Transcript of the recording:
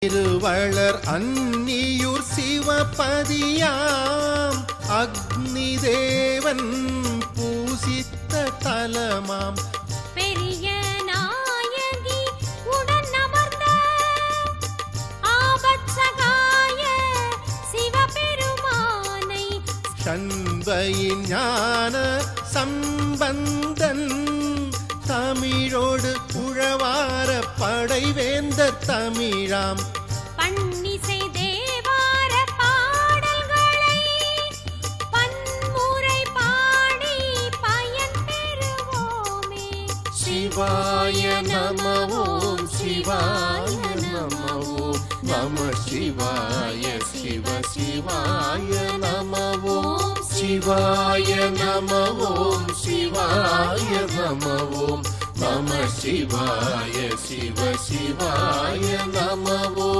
திருவளர் அன்னியூர் சிவபதியாம் அக்னி தேவன் பூசித்த தலமாம் பெரிய நாயகி உடன் அமர்ந்த ஆபத்சகாய சிவபெருமானை சண்பையின் ஞான சம்பந்தன் தமிழோடு உழவார படைவேந்தர் தமிழாம் பன்னிசை தேவார பாடல்களை பன்முறை பாடி பயன் பெறுவோமே. சிவாய நம ஓம் சிவாய நம ஓம் நம சிவாய சிவ சிவாய நம ஓம் சிவாய நம ஓம் சிவாய நம ஓம் நம சிவாய சிவ சிவாய நம ஓம்.